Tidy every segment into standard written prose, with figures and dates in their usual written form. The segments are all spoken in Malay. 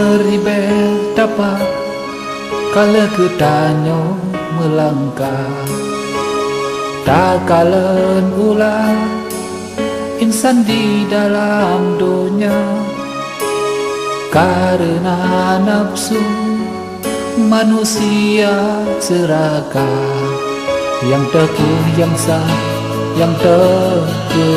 beribel dapat kala ketanyo melangkah, tak kalan ulang insan di dalam dunia karena nafsu manusia serakah, yang tekun, yang sah, yang terlibat.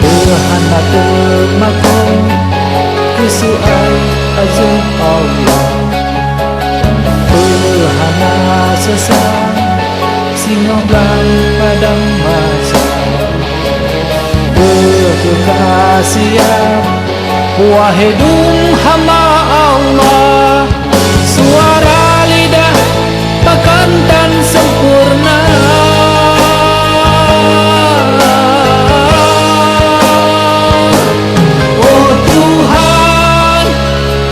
Tuhan termaklum kesuai azab Allah, Tuhan sesat singo belang padang masa, berkekasihan wahai dung hamba Allah, suara lidah takkan dan sempurna. Oh Tuhan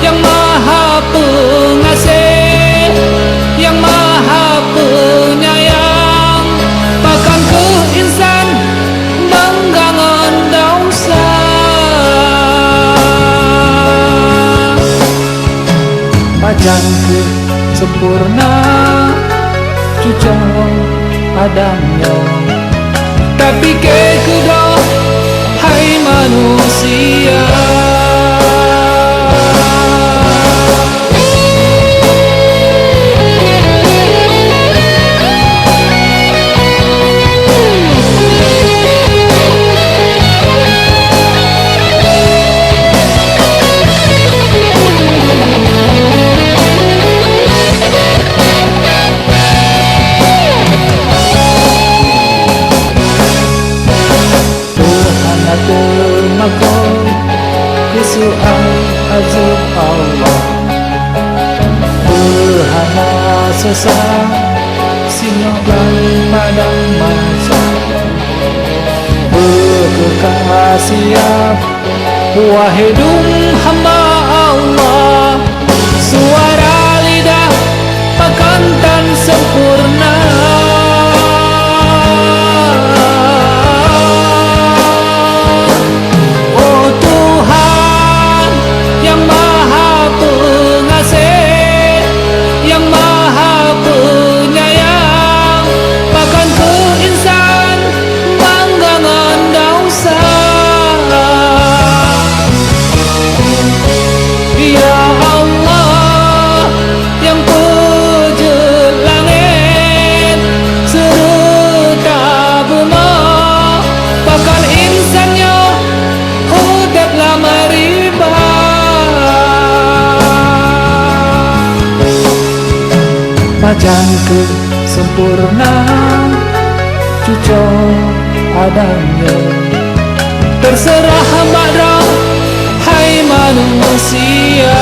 yang maha pengasih, yang maha penyayang, bahkan ke insan banggangan dosa. Pajan ke sempurna cucu adanya, tapi ke kedua hai manusia. Termaklum kesuai azab Allah, Tuhan sesat singo belang padang masa, berkekasihan wahai dung hamba Allah, suara lidah takkan dan sempurna. Pajan ke sempurna cucu adanya, terserah hamba hai manusia.